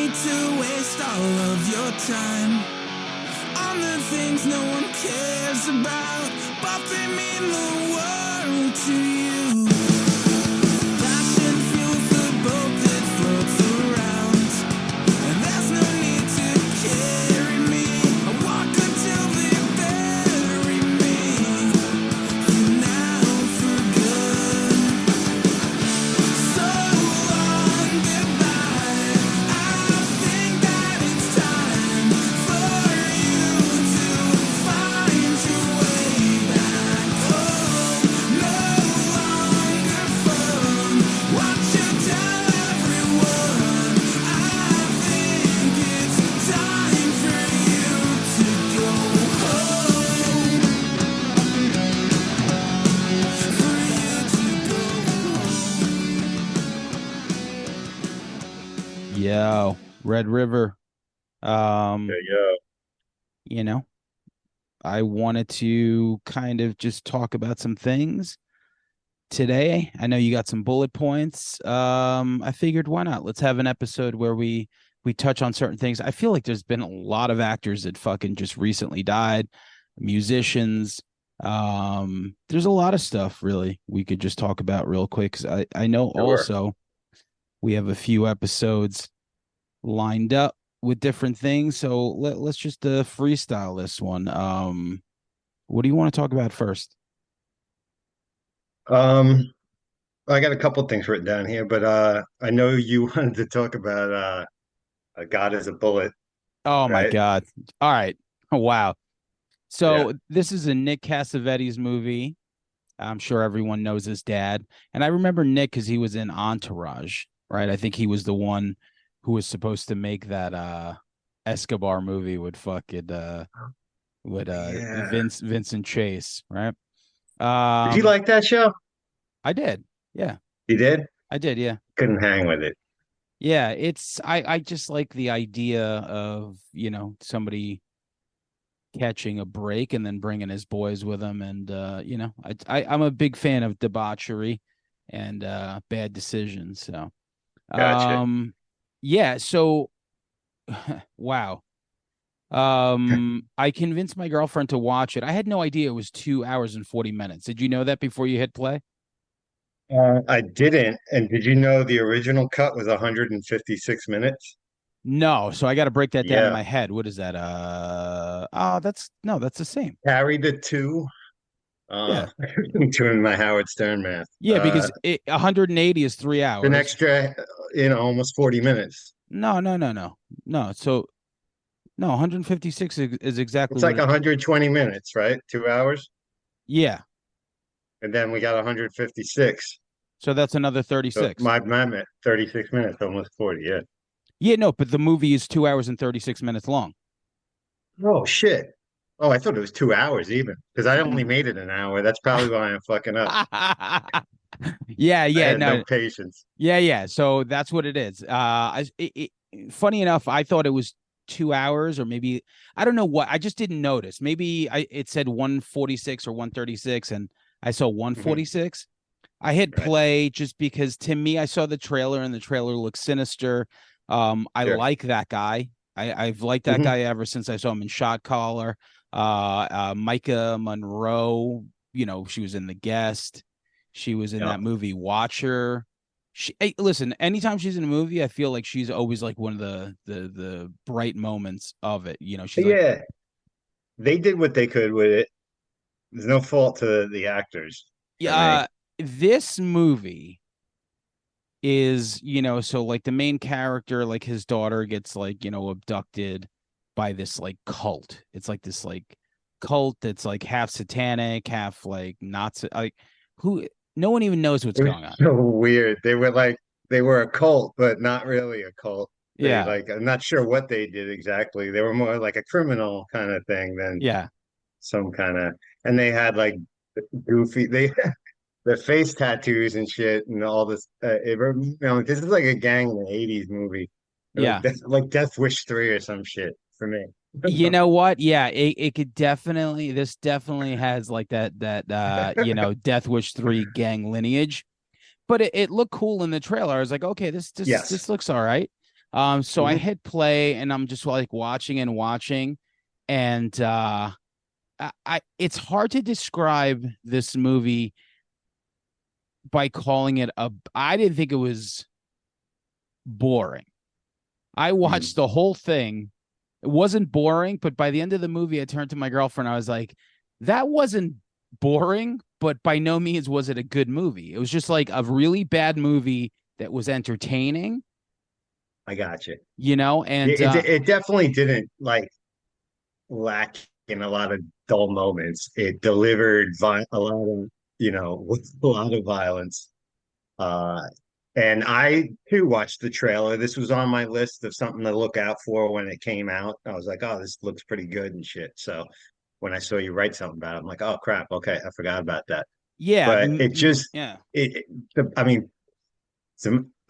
need to waste all of your time on the things no one cares about, but they mean the world to you. Passion fuels the boat that floats around, and there's no need to carry me. I walk until they bury me, for now, for good. So long, goodbye. I think that it's time for you to find your way back home. No longer fun. What you tell everyone. I think it's time for you to go home. For you to go home. Yo, Red River. Um, Yeah. you know, I wanted to kind of just talk about some things today. I know you got some bullet points. I figured why not? Let's have an episode where we touch on certain things. I feel like there's been a lot of actors that fucking just recently died, musicians. There's a lot of stuff really we could just talk about real quick. 'Cause I know Sure. also we have a few episodes lined up with different things. So let's just freestyle this one. What do you want to talk about first? I got a couple things written down here, but I know you wanted to talk about a God is a Bullet, Oh my right? God. All right. Oh, wow. Yeah. So this is a Nick Cassavetes movie. I'm sure everyone knows his dad. And I remember Nick because he was in Entourage, right? I think he was the one who was supposed to make that Escobar movie with fucking Yeah. Vincent Chase, right? Did you like that show? I did. Yeah. You did? I did, yeah. Couldn't hang with it. Yeah, I just like the idea of, somebody catching a break and then bringing his boys with him. And I'm a big fan of debauchery and bad decisions. So Gotcha. yeah, so wow. I convinced my girlfriend to watch it. I had no idea it was 2 hours and 40 minutes. Did you know that before you hit play? I didn't. And did you know the original cut was 156 minutes? No, so I got to break that down in Yeah. my head. What is that? That's the same. Carry the two. Yeah. Doing my Howard Stern math. Yeah, because 180 is 3 An hours. extra, almost 40 minutes. No. No, so no, 156 is exactly It's what like it. 120 minutes, right? 2 hours. Yeah. And then we got 156. So that's another So 36. my 36 minutes, almost 40. Yeah. Yeah, no, but the movie is 2 hours and 36 minutes long. Oh, shit. Oh, I thought it was 2 hours even because I only made it an hour. That's probably why I'm fucking up. Yeah, I had no. no patience. Yeah. So that's what it is. Funny enough, I thought it was 2 hours or maybe I don't know what. I just didn't notice. Maybe it said 146 or 136 and I saw 146. I hit Right. play just because to me, I saw the trailer and the trailer looked sinister. I Sure. like that guy. I've liked that guy ever since I saw him in Shot Caller. Micah Monroe, she was in The Guest. She was in Yeah. that movie Watcher. Hey, listen, anytime she's in a movie, I feel like she's always like one of the bright moments of it. She's like, Yeah. They did what they could with it. There's no fault to the actors for me. This movie is, so like the main character, like his daughter gets like, abducted by this like cult. It's like this like cult that's like half satanic, half like not like who no one even knows what's It was going on. so weird. They were a cult, but not really a cult. They Yeah. I'm not sure what they did exactly. They were more like a criminal kind of thing than Yeah. some kind of, and they had like goofy, their face tattoos and shit and all this. This is like a gang in the '80s movie, Yeah. like Death Wish 3 or some shit for me. You know what? Yeah, it could definitely this definitely has like that Death Wish 3 gang lineage. But it looked cool in the trailer. I was like, okay, this Yes. looks all right. So I hit play and I'm just like watching and watching, and it's hard to describe this movie by calling it a. I didn't think it was boring. I Mhm. watched the whole thing. It wasn't boring, but by the end of the movie, I turned to my girlfriend. I was like, that wasn't boring, but by no means was it a good movie. It was just like a really bad movie that was entertaining, I got you. you know, and It definitely didn't like lack in a lot of dull moments. It delivered a lot of, with a lot of violence. Uh, and I too watched the trailer. This was on my list of something to look out for when it came out. I was like, oh, this looks pretty good and shit. So when I saw you write something about it, I'm like, oh crap, okay, I forgot about that. yeah, But it just yeah, I mean,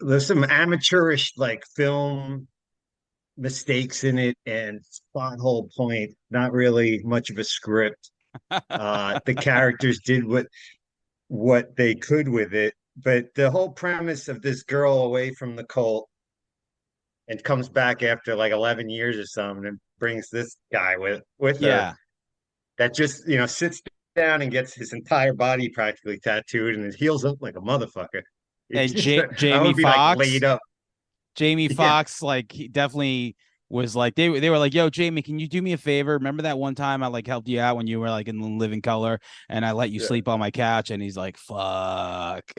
there's some amateurish like film mistakes in it and plot hole point, not really much of a script. The characters did what they could with it, but the whole premise of this girl away from the cult and comes back after like 11 years or something and brings this guy with her yeah. that just sits down and gets his entire body practically tattooed and it heals up like a motherfucker. It's And just I Jamie would be like Foxx, laid up. Jamie Yeah, Foxx, like he definitely was like they were like, "Yo, Jamie, can you do me a favor? Remember that one time I like helped you out when you were like in living color, and I let you yeah. sleep on my couch?" And he's like, "Fuck."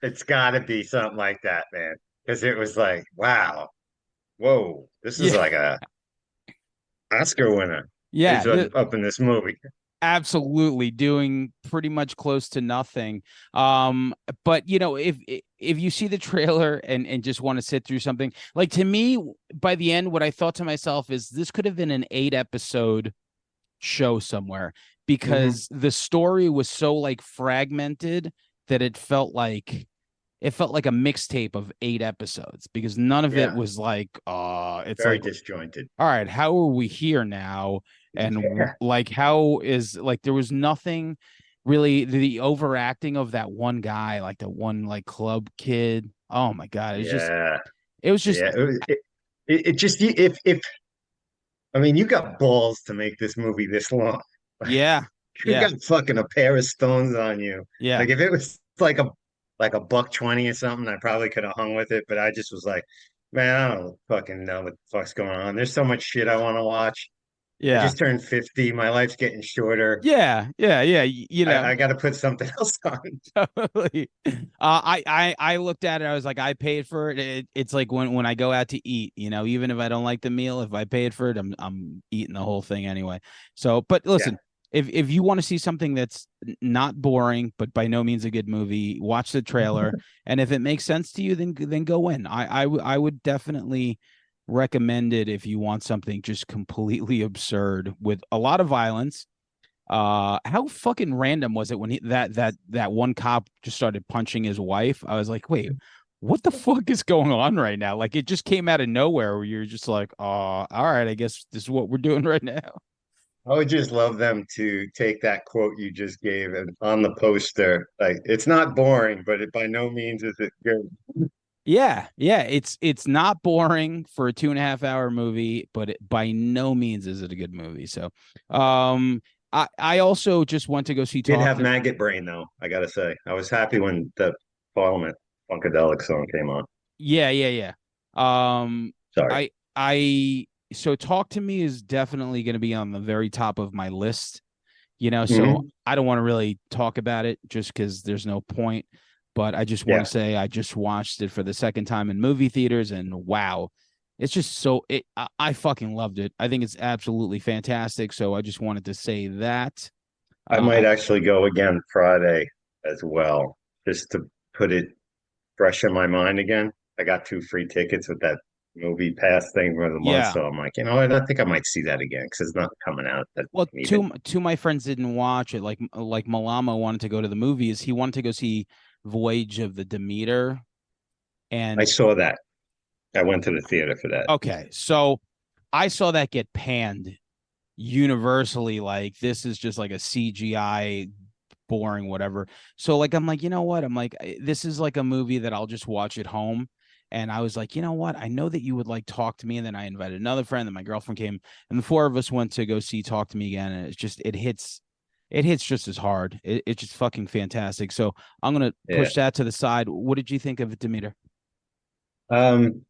It's got to be something like that, man, because it was like, wow, whoa, this is Yeah, like a Oscar winner yeah, is up in this movie. absolutely doing pretty much close to nothing. But you know, if you see the trailer and just want to sit through something, like to me, by the end, what I thought to myself is this could have been an 8 episode show somewhere Hmm. because the story was so like fragmented that it felt like a mixtape of 8 episodes because none of it Yeah, was like it's very like, disjointed. all right, how are we here now? And Yeah, like how is like there was nothing really the overacting of that one guy, like the one like club kid. Oh my God. yeah, It was just yeah. It just if I mean, you got balls to make this movie this long. yeah, You yeah, got fucking a pair of stones on you. yeah, Like if it was like a buck 20 or something, I probably could have hung with it. But I just was like, man, I don't fucking know what the fuck's going on. There's so much shit I want to watch. I yeah. just turned 50. My life's getting shorter. Yeah, yeah, yeah. You know, I got to put something else on. totally. I looked at it. I was like, I paid for it. It's like when I go out to eat. You know, even if I don't like the meal, if I paid for it, I'm eating the whole thing anyway. So, but Yeah. listen, if you want to see something that's not boring, but by no means a good movie, watch the trailer, and if it makes sense to you, then go in. I would definitely recommend it if you want something just completely absurd with a lot of violence. How fucking random was it when that one cop just started punching his wife? I was like, wait, what the fuck is going on right now? Like it just came out of nowhere where you're just like, oh, all right, I guess this is what we're doing right now. I would just love them to take that quote you just gave and on the poster. Like, it's not boring, but it by no means is it good. Yeah, yeah, it's not boring for a 2.5 hour movie, but by no means is it a good movie. So, I also just went to go see Did Talk have to. maggot brain though, I gotta say. I was happy when the Parliament Funkadelic song came on. Yeah, yeah, yeah. Um, Sorry. I so Talk to Me is definitely going to be on the very top of my list. You know, so Hmm. I don't want to really talk about it just because there's no point. But I just want to Yeah. say I just watched it for the second time in movie theaters, and wow, it's just I fucking loved it. I think it's absolutely fantastic. So I just wanted to say that. I might Uh, actually go again Friday as well, just to put it fresh in my mind again. I got 2 free tickets with that movie pass thing for the month, yeah. so I'm like, you know what? I think I might see that again because it's not coming out that Well, needed. two of my friends didn't watch it. Like Malama wanted to go to the movies. He wanted to go see Voyage of the Demeter, I and saw that. I went to the theater for that. okay, so I saw that get panned universally. Like this is just like a CGI boring whatever. So like I'm like, you know what? I'm like this is like a movie that I'll just watch at home. And I was like, you know what? I know that you would like Talk to Me. And then I invited another friend, and my girlfriend came, and the four of us went to go see Talk to Me again. And it's just, it hits just as hard. It's just fucking fantastic. So I'm going to Yeah. push that to the side. What did you think of it, Demeter? Um,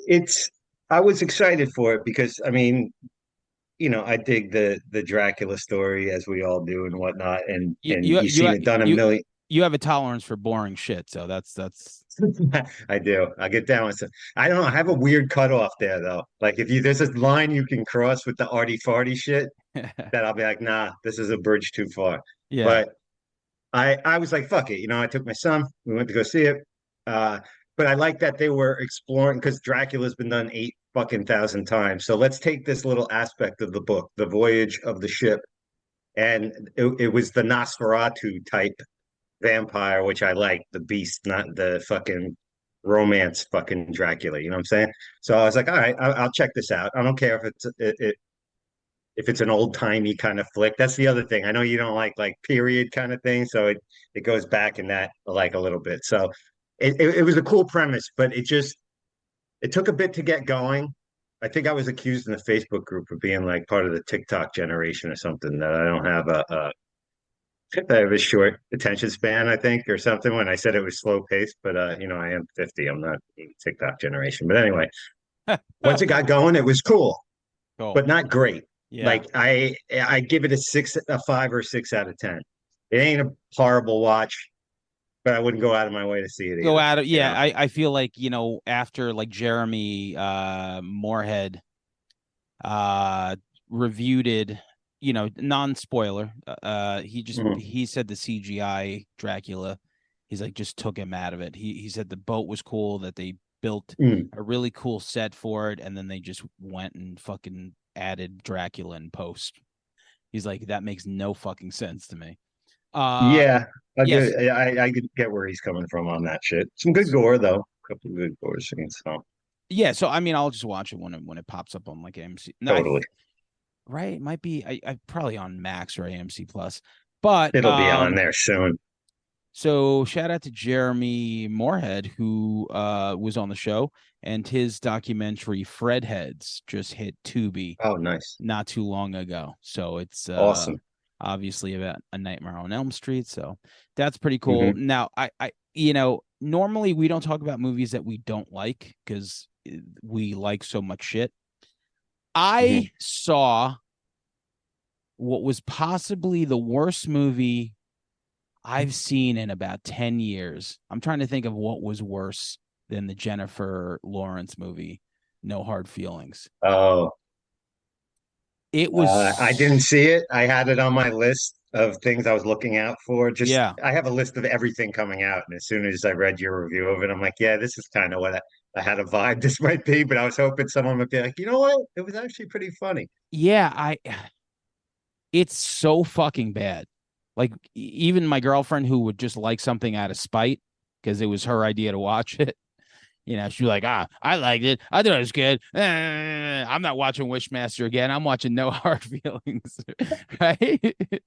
it's I was excited for it because I mean, I dig the Dracula story as we all do and whatnot, and You, and you, you've you, seen it done a you, million. you have a tolerance for boring shit. So that's, I do. I get down with it. I don't know. I have a weird cutoff there though. Like if you there's a line you can cross with the arty farty shit that I'll be like, nah, this is a bridge too far. yeah. But I was like, fuck it. I took my son. We went to go see it. Uh, but I like that they were exploring because Dracula's been done 8 fucking thousand times. So let's take this little aspect of the book, the voyage of the ship, and it was the Nosferatu type vampire, which I like, the beast, not the fucking romance fucking Dracula. You know what I'm saying? So I was like, all right, I'll check this out. I don't care if it's an old timey kind of flick. That's the other thing. I know you don't like period kind of thing, so it goes back in that like a little bit. So it was a cool premise, but it took a bit to get going. I think I was accused in the Facebook group of being like part of the TikTok generation or something, that I don't have I have a short attention span, I think, or something, when I said it was slow paced. But I am 50. I'm not TikTok generation. But anyway, once it got going, it was cool, Cool. but not great. Yeah. Like I give it a 5 or 6 out of 10. It ain't a horrible watch, but I wouldn't go out of my way to see it Go either. at it. You Yeah. know? I feel like, after like Jeremy Moorhead uh reviewed it, non-spoiler, Mhm. he said the CGI Dracula, he's like, just took him out of it. He said the boat was cool, that they built Mm. a really cool set for it, and then they just went and fucking added Dracula in post. He's like, that makes no fucking sense to me. uh Yeah, yes. I could get where he's coming from on that shit. Some good gore though. A couple of good gore scenes. So Yeah, so I mean, I'll just watch it when it pops up on like AMC. No, totally, right, it might be, I probably on Max or AMC Plus. But it'll be on there soon. so shout out to Jeremy Moorhead, who was on the show, and his documentary Fred Heads just hit Tubi Oh, nice, not too long ago. So it's awesome. obviously about A Nightmare on Elm Street. So that's pretty cool. Hmm. Now, I normally we don't talk about movies that we don't like because we like so much shit. Hmm. I saw what was possibly the worst movie I've seen in about 10 years. I'm trying to think of what was worse than the Jennifer Lawrence movie, No Hard Feelings. Oh, It I didn't was, see it. I had it on my list of things I was looking out for. Just yeah. I have a list of everything coming out, and as soon as I read your review of it, I'm like, yeah, this is kind of what I had a vibe this might be. But I was hoping someone would be like, you know what? It was actually pretty funny. Yeah, it's so fucking bad. Like even my girlfriend, who would just like something out of spite because it was her idea to watch it, she was like, I liked it. I thought it was good. I'm not watching Wishmaster again. I'm watching No Hard Feelings. Right?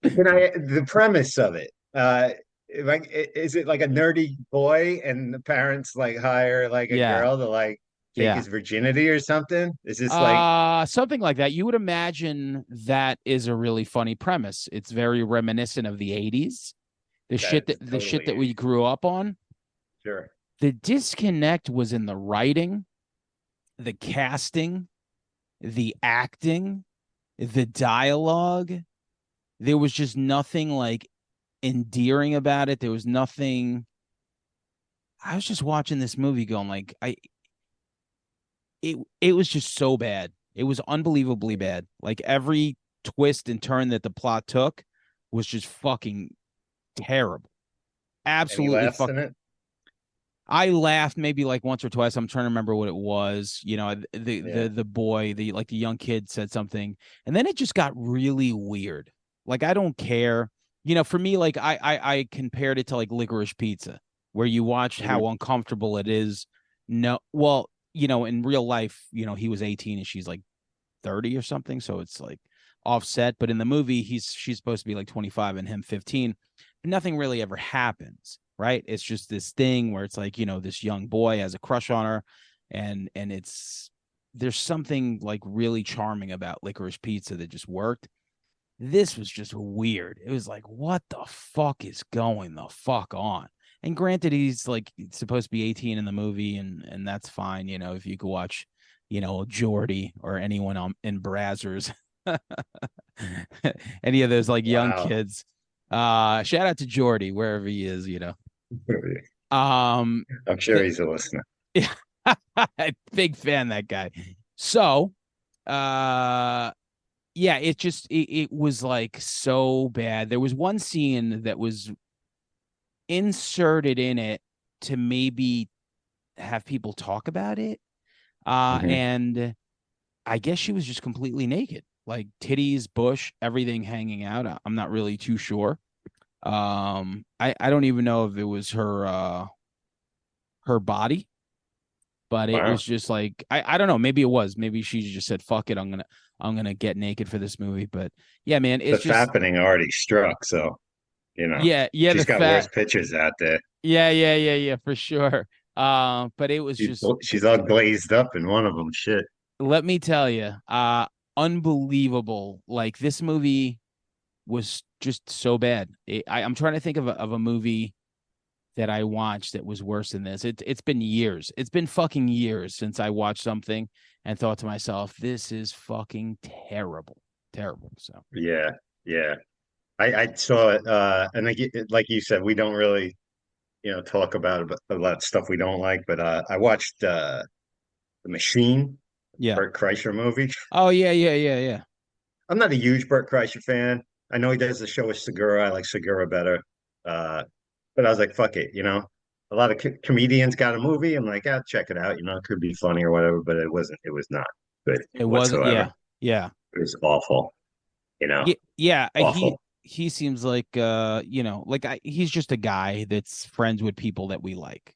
The premise of it? Like, is it like a nerdy boy and the parents like hire like a Yeah. girl to like take Yeah. his virginity or something? Is this like Something like that. You would imagine that is a really funny premise. It's very reminiscent of the 80s. that's The shit totally that we 80s? grew up on. Sure. The disconnect was in the writing, the casting, the acting, the dialogue. There was just nothing like endearing about it. There was nothing. I was just watching this movie going like it was just so bad. It was unbelievably bad. Like every twist and turn that the plot took was just fucking terrible. Any Absolutely laughs fuck. in it? I laughed maybe like once or twice. I'm trying to remember what it was. Yeah. The boy, the young kid said something, and then it just got really weird. Like I don't care. For me, like I compared it to like Licorice Pizza, where you watched Mhm. how uncomfortable it is. No, well, in real life, he was 18 and she's like 30 or something, so it's like offset. But in the movie, she's supposed to be like 25 and him 15. Nothing really ever happens. right? It's just this thing where it's like, this young boy has a crush on her, and there's something like really charming about Licorice Pizza that just worked. This was just weird. It was like, what the fuck is going the fuck on? And granted, he's like supposed to be 18 in the movie, and that's fine, if you could watch, Jordy or anyone in Brazzers, any of those like young Wow. kids. Shout out to Jordy wherever he is. Um, I'm sure he's a listener. yeah, big fan that guy. So, yeah, it was like so bad. There was one scene that was inserted in it to maybe have people talk about it. Mhm. And I guess she was just completely naked, like titties, bush, everything hanging out. I'm not really too sure. I don't even know if it was her body, but it was Wow. just like I don't know, maybe it was. Maybe she just said, fuck it, I'm gonna get naked for this movie. But yeah, man, The it's just fappening already struck, so yeah, the she's got worse fat pictures out there. yeah, for sure. But it was just She's all glazed up in one of them. Shit. let me tell you, unbelievable. Like this movie was just so bad. I'm trying to think of a movie that I watched that was worse than this. It's been years. It's been fucking years since I watched something and thought to myself, this is fucking terrible. Terrible. So Yeah, yeah. I saw it, and like you said, we don't really, talk about a lot of stuff we don't like. But I watched The Machine, yeah. Bert Kreischer movie. Oh yeah. I'm not a huge Bert Kreischer fan. I know he does the show with Segura. I like Segura better. Uh, but I was like, fuck it, A lot of comedians got a movie. I'm like, I'll check it out. It could be funny or whatever, but it wasn't. It was not good It wasn't, whatsoever. yeah. It was awful. Yeah, Awful. he seems like like he's just a guy that's friends with people that we like.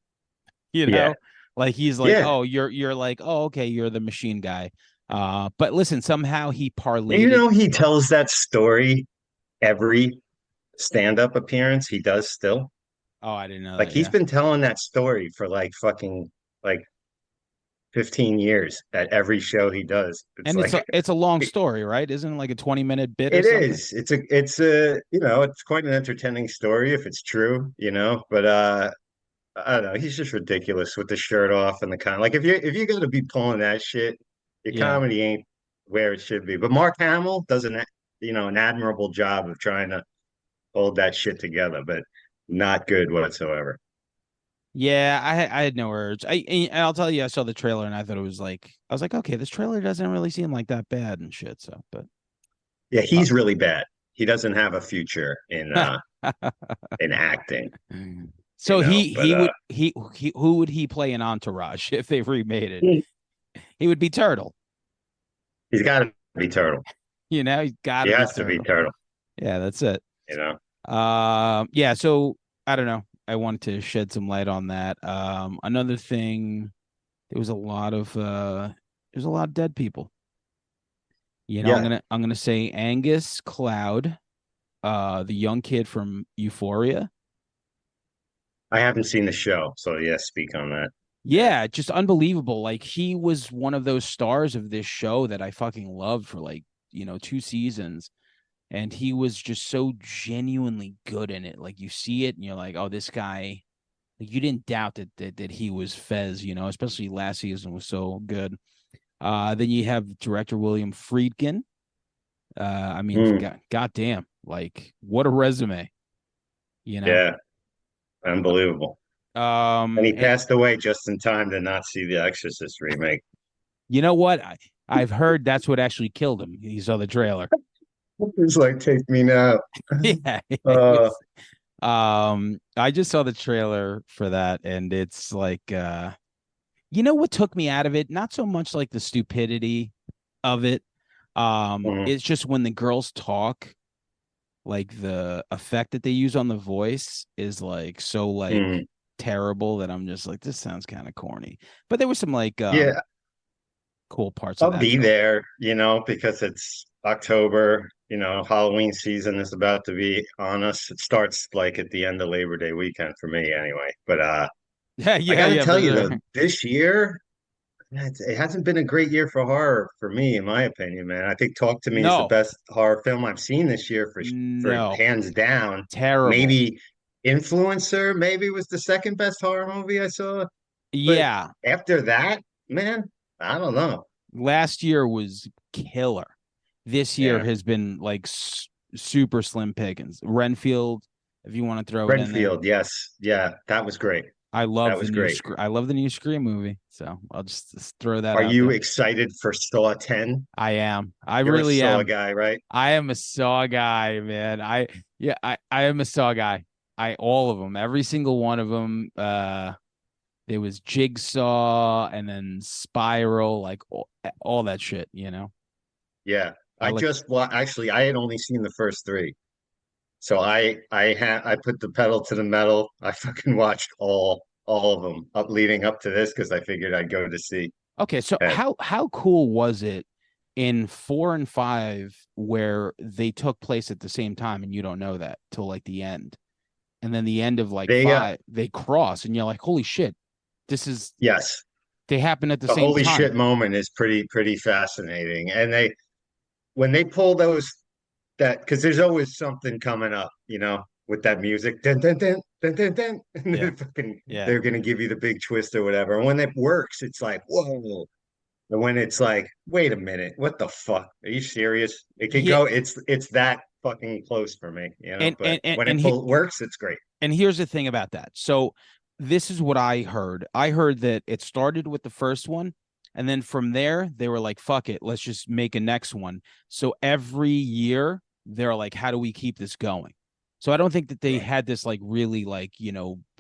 You Yeah, know? Like he's like, yeah. "Oh, you're like, oh, okay, you're the machine guy." But listen, somehow he And parlayed it. he tells that story every stand-up appearance he does still. Oh, I didn't know Like that. he's Yeah. been telling that story for like fucking like 15 years at every show he does. It's And it's a like it's a long story, right? Isn't it like a 20-minute bit or it something? is. It's quite an entertaining story if it's true. But I don't know. He's just ridiculous with the shirt off and the kind. Like if you're gonna be pulling that shit, your Yeah. comedy ain't where it should be. But Mark Hamill does an admirable job of trying to hold that shit together, but not good whatsoever. Yeah, I had no urge. And I'll tell you, I saw the trailer and I thought it was like I was like, okay, this trailer doesn't really seem like that bad and shit. So, but Yeah, he's really bad. He doesn't have a future in acting, so he but he would he who would he play in Entourage if they remade it? he's He would be Turtle. got to be Turtle. He's got He to be has to be Turtle. Turtle, Yeah, that's it. you know. Yeah. So I don't know. I wanted to shed some light on that. Another thing, there was a lot of dead people. I'm Yeah, gonna say Angus Cloud, the young kid from Euphoria. I haven't seen the show, so yeah, speak on that. Yeah. Yeah, just unbelievable. Like he was one of those stars of this show that I fucking loved for like, 2 seasons. And he was just so genuinely good in it. Like you see it and you're like, oh, this guy, like you didn't doubt that he was Fez, especially last season was so good. Then you have director William Friedkin. I mean, Mm, goddamn, like what a resume, you know. yeah, unbelievable. And he And passed away just in time to not see the Exorcist remake. you know what? I've heard that's what actually killed him. He saw the trailer. It's like, take me now. Yeah. Uh, I just saw the trailer for that, and it's like, what took me out of it? Not so much like the stupidity of it. mm, It's just when the girls talk, like the effect that they use on the voice is like so like mm. terrible that I'm just like, this sounds kind of corny. But there was some like Yeah, cool parts of I'll that be show. there, because it's October. Halloween season is about to be on us. It starts like at the end of Labor Day weekend for me anyway. But Yeah, I yeah, gotta yeah, for tell you though, sure. this year, it hasn't been a great year for horror for me, in my opinion, man. I think Talk to Me is the No, best horror film I've seen this year for no, hands down. terrible. Maybe Influencer maybe was the second best horror movie I saw. But Yeah, after that, man, I don't know. last year was killer. This year Yeah. has been like super slim pickings. Renfield, if you want to throw it in there. Renfield, yes. Yeah, that was great. That was great. I love the new Scream movie. So I'll just throw that Are out you there. excited for Saw 10? I am. I You're a really Saw am. guy, right? I am a Saw guy, man. I am a Saw guy. I all of them, every single one of them. There was Jigsaw and then Spiral, like all that shit. Yeah. I I like. just well, actually I had only seen the first three. So I put the pedal to the metal. I fucking watched all of them up leading up to this because I figured I'd go to see Okay, so Ed. how cool was it in 4 and 5 where they took place at the same time and you don't know that till like the end, and then the end of like They five they cross and you're like, holy shit, this is yes, they happen at the the same holy shit time. moment is pretty fascinating. And they when they pull those that because there's always something coming up, with that music. Dun, dun, dun, dun, dun, dun, and Yeah, yeah, they're gonna give you the big twist or whatever. And when it works, it's like, whoa. And when it's like, wait a minute, what the fuck? Are you serious? It could yeah, go, it's that fucking close for me, and but and and when and it he, works, it's great. and here's the thing about that. So this is what I heard. I heard that it started with the first one, and then from there they were like, "Fuck it, let's just make a next one." So every year they're like, "How do we keep this going?" So I don't think that they Right. had this like really like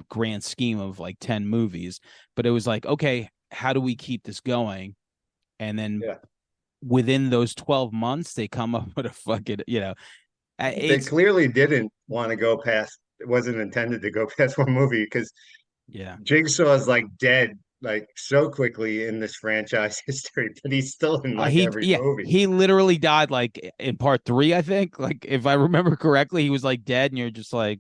grand scheme of like 10 movies, but it was like, okay, how do we keep this going? And then Yeah. within those 12 months, they come up with a fucking They it's clearly didn't want to go past, it wasn't intended to go past one movie because yeah. Jigsaw is like dead like so quickly in this franchise history, but he's still in like He every yeah, movie. he literally died like in part 3, I think. Like if I remember correctly, he was like dead, and you're just like,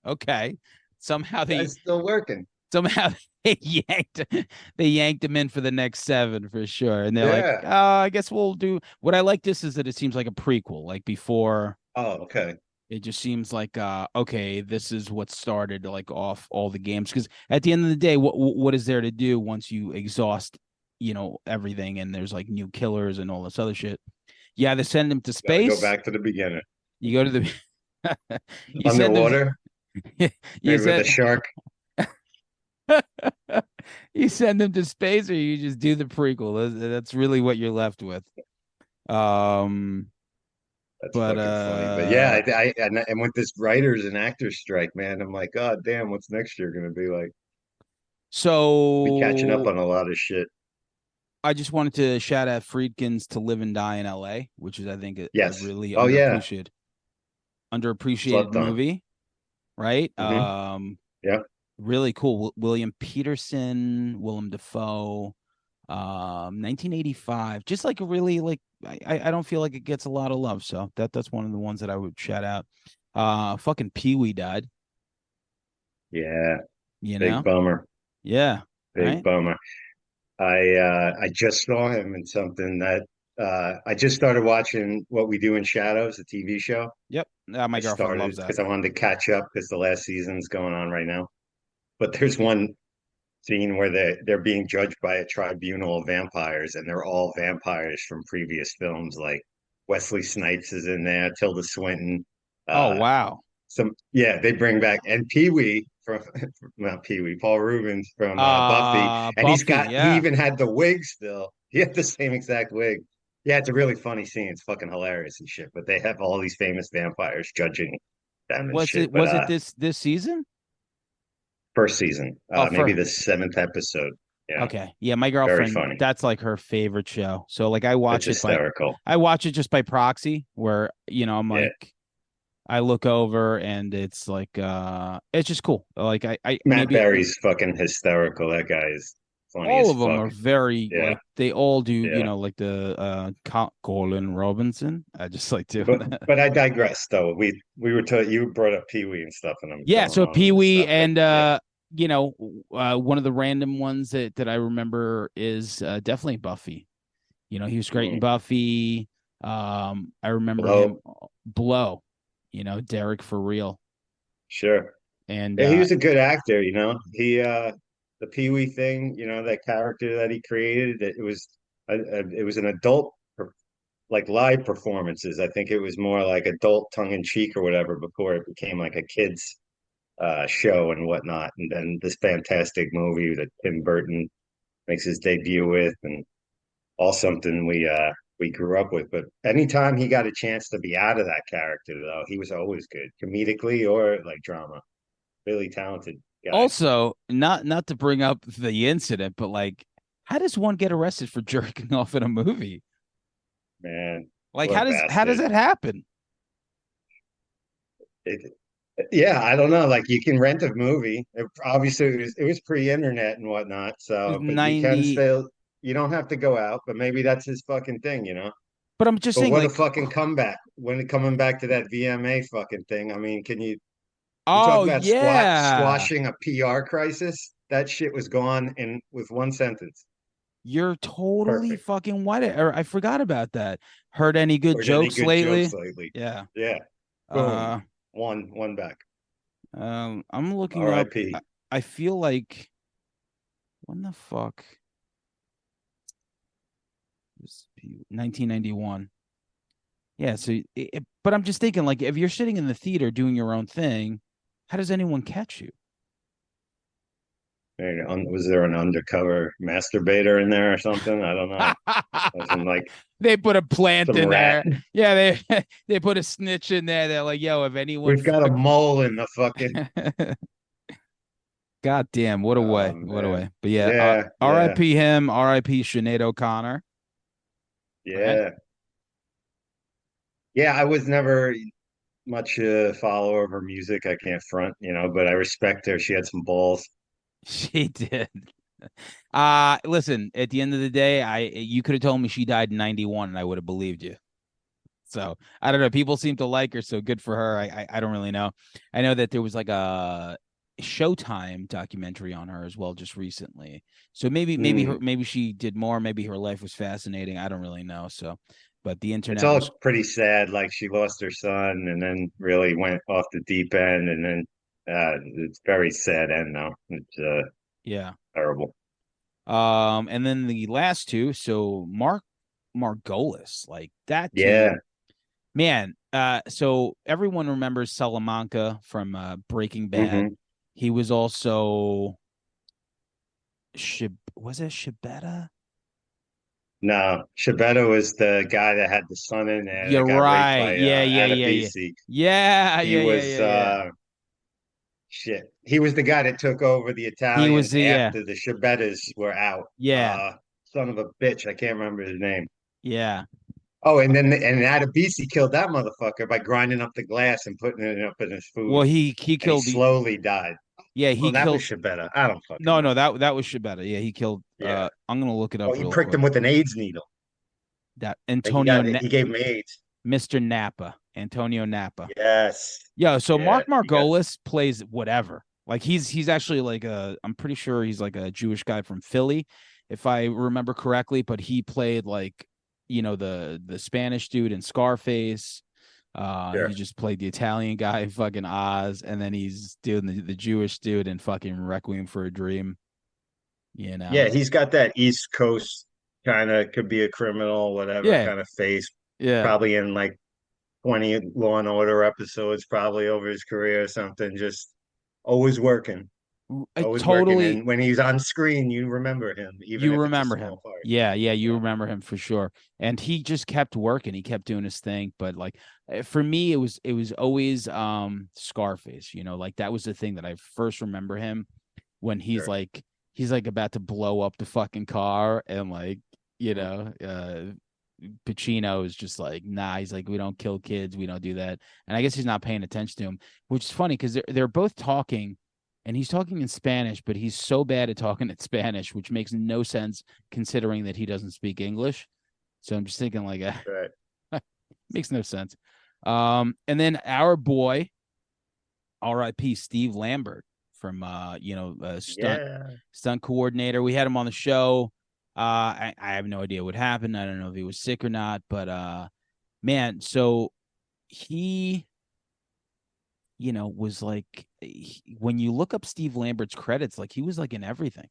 okay. Somehow they Guy's still working. somehow they yanked him in for the next 7 for sure. And they're like, Yeah. I guess we'll do what I like this is that it seems like a prequel, like before Oh, okay. it just seems like okay, this is what started like off all the games. Because at the end of the day, what is there to do once you exhaust, everything and there's like new killers and all this other shit? Yeah, they send him to Got to go space. back to the beginning. You go to the you send them Underwater, you maybe with a send shark. you send them to space or you just do the prequel. That's really what you're left with. Um, That's but fucking funny. But yeah, and with this writers and actors strike, man, I'm like, God damn, what's next year gonna be like? Be catching up so on a lot of shit. I just wanted to shout out Friedkin's To Live and Die in L.A., which is I think a Yes. really Oh yeah. underappreciated Slept on. movie, right? Yeah. Really cool. William Peterson, Willem Dafoe, 1985. Just like a really like I don't feel like it gets a lot of love, so that's one of the ones that I would shout out. Fucking Pee Wee died, Yeah. you Big know? bummer. Yeah, Big right? bummer. I just saw him in something that I just started watching What We Do in Shadows, the TV show. Yep. My I girlfriend started loves it that. because I wanted to catch up because the last season's going on right now. But there's one scene where they're being judged by a tribunal of vampires, and they're all vampires from previous films. Like Wesley Snipes is in there, Tilda Swinton. Oh, Uh, wow. they bring back and Pee Wee from not Pee Wee, Paul Rubens from Buffy, and Buffy, he yeah. even had the wig still. He had the same exact wig. Yeah, it's a really funny scene. It's fucking hilarious and shit. But they have all these famous vampires judging them and Was shit. it But was it this season? first season, Oh, maybe for the seventh episode. Yeah, okay. Yeah, my very girlfriend, funny. that's like her favorite show. So like It's hysterical. I watch it just by proxy where, I'm Yeah. like I look over and it's like it's just cool. Like I Matt maybe Berry's fucking hysterical. That guy is funny All as of them fuck. are very Yeah, like they all do, yeah. like the Colin Robinson. I just like doing But that. but I digress though. We were you brought up Pee Wee and stuff, and I'm Yeah, going so on Pee and Wee stuff. But and yeah, one of the random ones that I remember is definitely Buffy. He was great in mm, Buffy. I remember him Blow, Blow, Derek for real. sure. And Yeah, he was a good actor. He the Pee Wee thing. That character that he created. It was an adult like live performances. I think it was more like adult tongue in cheek or whatever before it became like a kids show and whatnot. And then this fantastic movie that Tim Burton makes his debut with, and all something we grew up with. But anytime he got a chance to be out of that character, though, he was always good, comedically or like drama. Really talented guy, also, not to bring up the incident, but like, how does one get arrested for jerking off in a movie? man. Like, Poor how does bastard. that happen? It, yeah, I don't know. Like you can rent a movie. Obviously, it was pre-internet and whatnot. It was So, but you can 90, still. You don't have to go out. But maybe that's his fucking thing. but I'm just But saying, what a like, fucking comeback when it coming back to that VMA fucking thing. I mean, you talk oh about yeah, squashing a PR crisis? That shit was gone in with one sentence. you're totally Perfect. fucking white. Or I forgot about that. Heard any good Heard any jokes good jokes lately? lately? Yeah. Yeah. Boom. Uh, One back. I'm looking up. I, R.I.P. I feel like when the fuck was 1991? Yeah. So, but I'm just thinking, like, if you're sitting in the theater doing your own thing, how does anyone catch you? Was there an undercover masturbator in there or something? I don't know. Wasn't like They put a plant some in rat. there. Yeah, they they put a snitch in there. They're like, yo, if anyone We've got a fucking mole in the fucking. God damn, what a Oh way. What a man. way. But yeah, Yeah, yeah, RIP him, RIP Sinead O'Connor. Right? yeah, yeah. I was never much a follower of her music. I can't front, but I respect her. She had some balls. She did. Listen, at the end of the day, you could have told me she died in 91 and I would have believed you. So I don't know. People seem to like her, so good for her. I don't really know. I know that there was like a Showtime documentary on her as well just recently. So Hmm. maybe she did more. Maybe her life was fascinating. I don't really know. So, but the It's internet was all pretty sad. Like she lost her son and then really went off the deep end, and then it's very sad end now. It's yeah. terrible. And then the last two. So Margolis, like that Yeah. dude, man. So everyone remembers Salamanca from Breaking Bad. Hmm. He was also was it Shibetta? No, Shabetta was the guy that had the son in there that You're got raped right. by Yeah, yeah, yeah, yeah. Adebisi. Yeah, He yeah, yeah, was yeah, yeah. shit. He was the guy that took over the He was Italians yeah. after the Shabettas were out. Yeah. Son of a bitch, I can't remember his name. Yeah. Oh, and Adebisi killed that motherfucker by grinding up the glass and putting it up in his Well, food, he and he killed the slowly died. yeah, Oh, he that was killed Shabetta. I don't fucking no, know. no, that was Shibetta. Yeah, he killed Yeah. I'm gonna look it Oh, up he real pricked quick. him with an AIDS needle. That Like he gave him AIDS. Mr. Napa, Antonio Napa. Yes. Yeah, so Yeah. Mark He got. Margolis plays whatever. Like he's actually like I'm pretty sure he's like a Jewish guy from Philly, if I remember correctly, but he played like, the Spanish dude in Scarface. He Sure. just played the Italian guy in fucking Oz, and then he's doing the Jewish dude in fucking Requiem for a Dream, you Yeah, know. he's got that East Coast kind of could be a criminal, whatever Yeah, kind of face. yeah. Probably in like 20 Law and Order episodes, probably over his career or something. Just always working, I always working. totally And when he's on screen, you remember him, even You if it's a remember small him. part. Yeah, yeah, you Yeah, remember him for sure. And he just kept working. He kept doing his thing. But like for me, it was always Scarface, like that was the thing that I first remember him when sure. he's like about to blow up the fucking car and like, Mhm. Pacino is just like, nah, he's like, we don't kill kids, we don't do that. And I guess he's not paying attention to him, which is funny because they're both talking and he's talking in Spanish, but he's so bad at talking in Spanish, which makes no sense considering that he doesn't speak English. So I'm just thinking like, Right. makes no sense. And then our boy, R.I.P. Steve Lambert from Yeah. stunt coordinator. We had him on the show. I have no idea what happened. I don't know if he was sick or not, but man, so he, was like when you look up Steve Lambert's credits, like he was like in everything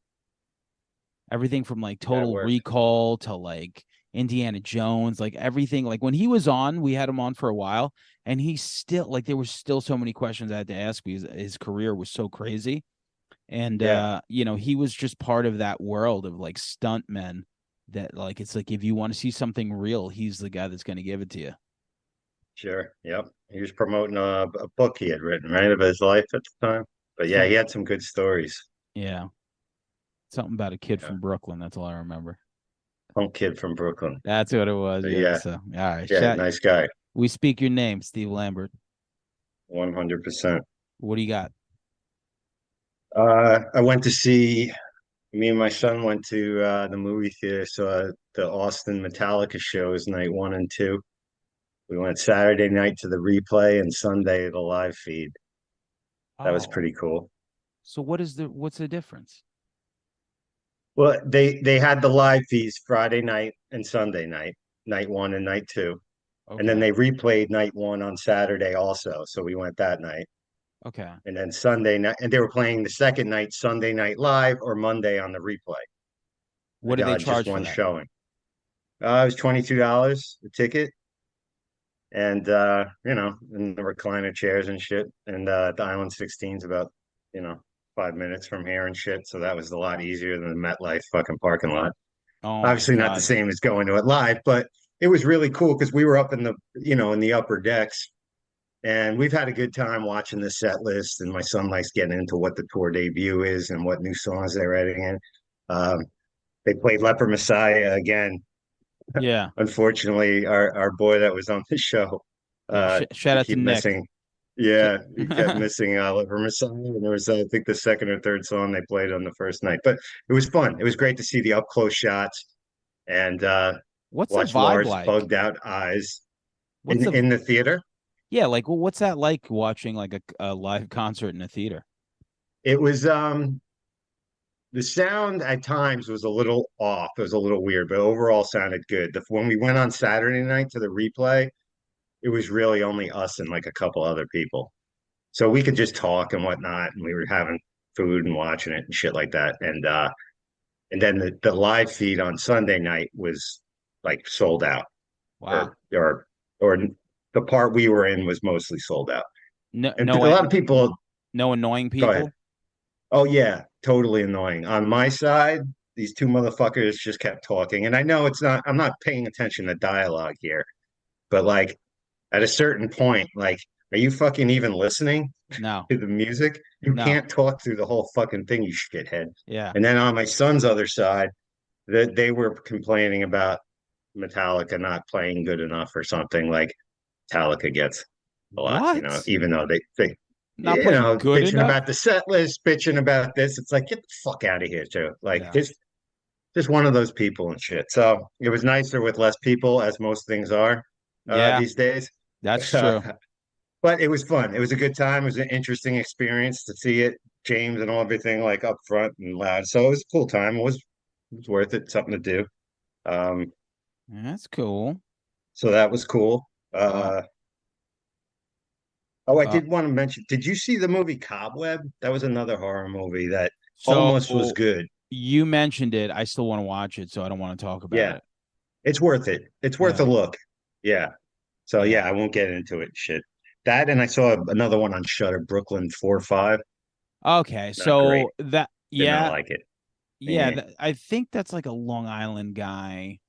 from like That Total worked. Recall to like Indiana Jones, like everything. Like when he was on, we had him on for a while, and he still like there were still so many questions I had to ask because his career was so crazy. And Yeah. he was just part of that world of like stuntmen that like it's like if you want to see something real, he's the guy that's going to give it to you. Sure. Yep. He was promoting a book he had written, right, of his life at the time. But yeah, he Some had some good stories. yeah, something about a kid Yeah. from Brooklyn. That's all I remember. Punk kid from Brooklyn. That's what it was. But Yeah. yeah, So all right, yeah, chat. nice guy. We speak your name, Steve Lambert. 100%. What do you got? I went to see me and my son went to the movie theater, saw the Austin Metallica shows night one and two. We went Saturday night to the replay and Sunday the live feed. That was Oh, pretty cool. so what's the difference? Well, they had the live feeds Friday night and Sunday night, night one and night two. And then Okay. they replayed night one on Saturday also. So we went that night. Okay. And then Sunday night, and they were playing the second night, Sunday night live or Monday on the replay. What do they Just charge for one that? showing. It was $22 a ticket. And in the recliner chairs and shit. And the Island 16 is about, you know, 5 minutes from here and shit. So that was a lot easier than the MetLife fucking parking lot. Oh my Obviously not the God. same as going to it live, but it was really cool because we were up in in the upper decks. And we've had a good time watching the set list, and my son likes getting into what the tour debut is and what new songs they're adding in. Um, they played Leper Messiah again. Yeah. Unfortunately, our boy that was on the show, Yeah. Shout he out to kept Nick. missing. Yeah, he kept missing Leper Messiah, and there was I think the second or third song they played on the first night. But it was fun. It was great to see the up close shots and What's the watch vibe Lars' like? bugged out eyes What's the in the theater. Yeah, like what's that like watching like a live concert in a theater? It was the sound at times was a little off. It was a little weird, but overall sounded good. When we went on Saturday night to the replay, it was really only us and like a couple other people. So we could just talk and whatnot, and we were having food and watching it and shit like that. And then the live feed on Sunday night was like sold out, Wow. or the part we were in was mostly sold out. No And no a lot of people no annoying go ahead. people? Oh yeah, totally annoying. On my side, these two motherfuckers just kept talking. And I know it's not I'm not paying attention to dialogue here, but like at a certain point, like, are you fucking even listening No. to the music? You No. can't talk through the whole fucking thing, you shithead. Yeah. And then on my son's other side, that they were complaining about Metallica not playing good enough or something. Like Metallica gets a lot, What? even though they Not playing good bitching enough? about the set list, bitching about this. It's like, get the fuck out of here, too. Like, Yeah. just one of those people and shit. So it was nicer with less people, as most things are Yeah, these days. that's true. But it was fun. It was a good time. It was an interesting experience to see it, James and all everything like up front and loud. So it was a cool time. It was worth it, something to do. Um, That's cool. so that was cool. Uh Oh, I uh did want to mention, did you see the movie Cobweb? That was another horror movie that almost was so good. you mentioned it. I still want to watch it, so I don't want to talk about Yeah, it. it's worth it. It's worth a Yeah. look. Yeah. So Yeah. yeah, I won't get into it. Shit. That and I saw another one on Shutter, Brooklyn 4-5. Okay. Not great. So that Did not yeah, like it. yeah, Eh. I think that's like a Long Island guy.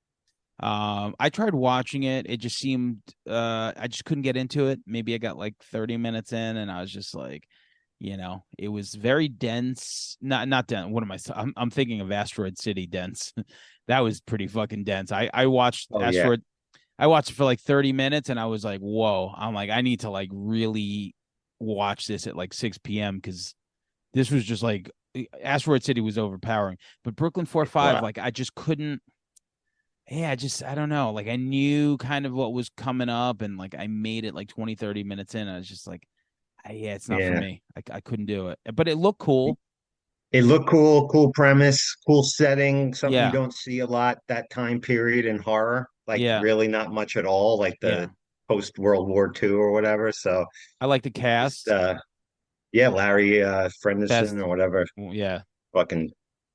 I tried watching it. It just seemed I just couldn't get into it. Maybe I got like 30 minutes in and I was just like, it was very dense. Not dense. What am I? I'm thinking of Asteroid City dense. That was pretty fucking dense. I watched Oh yeah. Asteroid. I watched it for like 30 minutes and I was like, whoa. I'm like, I need to like really watch this at like 6 p.m. because This was just like Asteroid City was overpowering, but Brooklyn 4-5, Wow. like I just couldn't. Yeah, I don't know. Like I knew kind of what was coming up, and like I made it like 20, 30 minutes in. And I was just like, yeah, it's not for Yeah. me. I couldn't do it, but it looked cool. It looked cool, cool premise, cool setting, something you Yeah, don't see a lot that time period in horror, like yeah, really not much at all, like the yeah. post World War II or whatever. So I like the just cast. yeah, Larry Frenderson Fest. or whatever, Yeah, fucking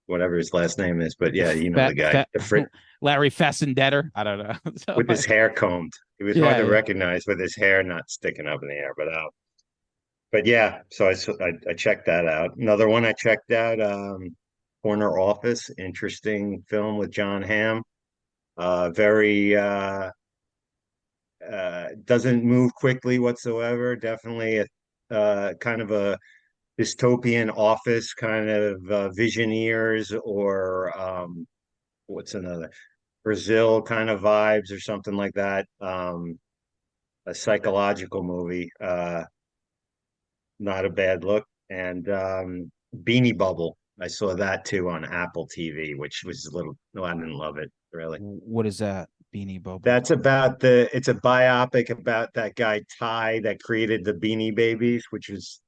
whatever his last name is. But yeah, you know Fe- the guy, Fe- Larry Fessendetter. I don't know. So with his hair combed. He was hard yeah, to yeah. recognize with his hair not sticking up in the air, but yeah, so I checked that out. Another one I checked out, Corner Office, interesting film with John Hamm. Very doesn't move quickly whatsoever. Definitely a kind of a dystopian office kind of Visioneers or what's another Brazil kind of vibes or something like that. A psychological movie. Not a bad look. And Beanie Bubble. I saw that too on Apple TV, which was a little, no, I didn't love it really. What is that? Beanie Bubble. That's it's a biopic about that guy Ty that created the Beanie Babies, which was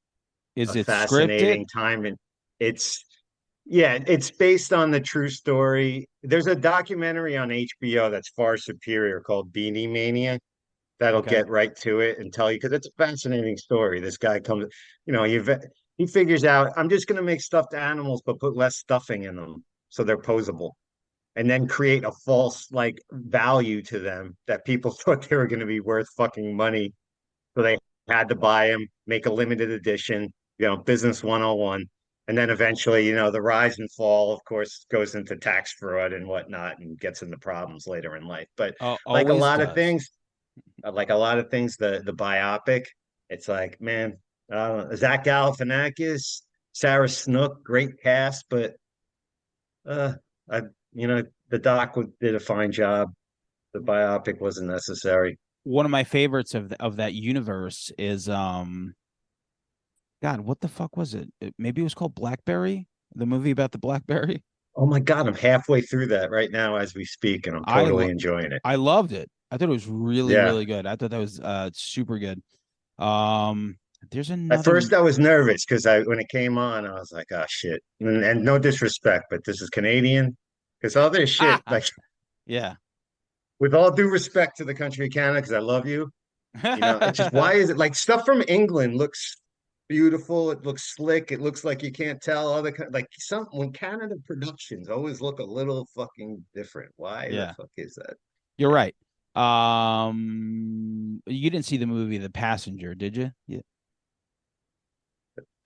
Is a it scripted? fascinating time. And it's, yeah, it's based on the true story. There's a documentary on HBO that's far superior called Beanie Mania that'll Okay. get right to it and tell you because it's a fascinating story. This guy comes, you know, he figures out I'm just going to make stuffed animals, but put less stuffing in them so they're posable, and then create a false like value to them that people thought they were going to be worth fucking money, so they had to buy them, make a limited edition, you know, business 101. And then eventually, you know, the rise and fall, of course, goes into tax fraud and whatnot and gets into problems later in life. But like a Always lot of does. things, the biopic, it's like, man, Zach Galifianakis, Sarah Snook, great cast, but uh, I, you know, the did a fine job. The biopic wasn't necessary. One of my favorites of that universe is God, what the fuck was it? Maybe it was called Blackberry, the movie about the Blackberry. Oh my God, I'm halfway through that right now as we speak, and I'm I totally lo- enjoying it. I loved it. I thought it was really Yeah. really good. I thought that was super good. Um, there's At another. first, I was nervous because when it came on, I was like, "Oh shit!" And no disrespect, but this is Canadian. Because all this shit, like, Yeah. with all due respect to the country of Canada, because I love you, you know, it's just why is it like stuff from England looks beautiful, it looks slick, it looks like you can't tell like some when Canada productions always look a little fucking different. Why the Yeah. fuck is that? You're right. You didn't see the movie The Passenger, did you? Yeah.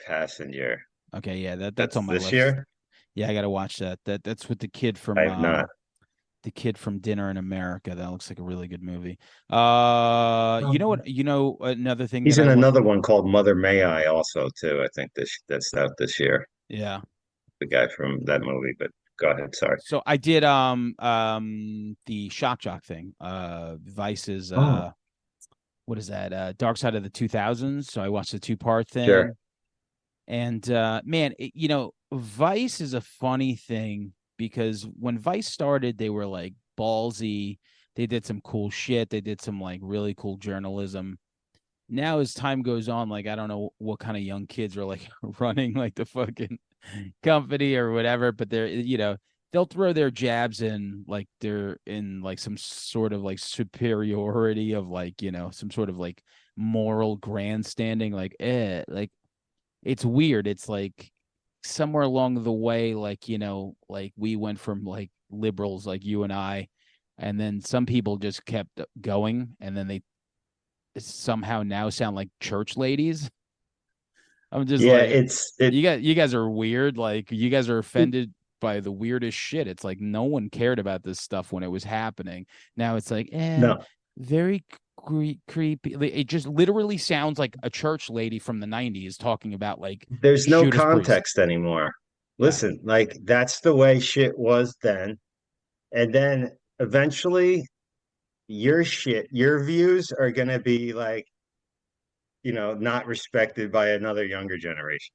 Passenger. Okay, yeah, that's That's on my this list. year? Yeah, I gotta watch that. That's with I have not. the kid from Dinner in America. That looks like a really good movie. You know what? You know another thing that He's I in want. another one called Mother May I also too. I think that's out this year. Yeah. The guy from that movie, but go ahead, sorry. So I did the Shock Jock thing. Vice's Oh, what is that? Dark Side of the 2000s. So I watched the two-part sure. thing. And man, you know, Vice is a funny thing because when Vice started, they were like ballsy. They did some cool shit. They did some like really cool journalism. Now, as time goes on, like I don't know what kind of young kids are like running like the fucking company or whatever, but they're they'll throw their jabs in like they're in like some sort of like superiority of like some sort of like moral grandstanding like it's weird. It's like somewhere along the way, like, like we went from like liberals like you and I, and then some people just kept going, and then they somehow now sound like church ladies. I'm just Yeah, like, it's it you guys are weird. Like you guys are offended by the weirdest shit. It's like no one cared about this stuff when it was happening. Now it's like, no, very creepy. It just literally sounds like a church lady from the 90s talking about like there's no Judas Priest. context anymore. Yeah. Listen, like that's the way shit was then. And then eventually your views are gonna be like, you know, not respected by another younger generation.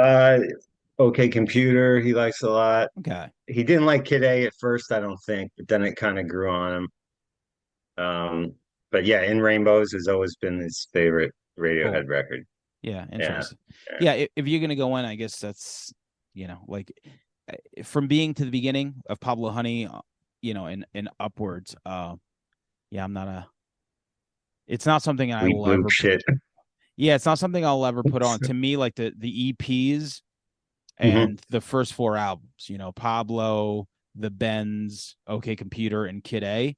Uh, okay, Computer, he likes a lot. Okay, He didn't like Kid A at first, I don't think, but then it kind of grew on him. But yeah, In Rainbows has always been his favorite cool. Radiohead record. Yeah, Yeah, interesting. yeah. Yeah, if you're gonna go in, I guess that's like from being to the beginning of Pablo Honey, and upwards. Yeah, I'm not a. It's not something I Sweet will Blue ever put. shit. Yeah, it's not something I'll ever put on. To me, like the EPs Hmm. and the first four albums, Pablo, the Benz, OK Computer, and Kid A.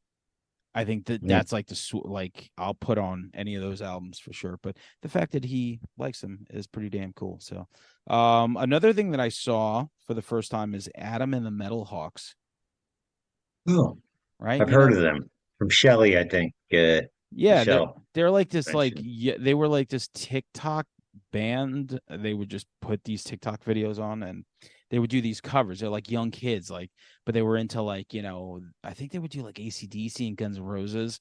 I think Hmm. that's like like I'll put on any of those albums for sure. But the fact that he likes them is pretty damn cool. So, another thing that I saw for the first time is Adam and the Metal Hawks. Oh, Right? I've heard of them from Shelley, I think. Yeah, Michelle they're like this, like, mentioned. yeah, they were like this TikTok band. They would just put these TikTok videos on, and they would do these covers. They're like young kids, like, but they were into, like, I think they would do like AC/DC and Guns N' Roses.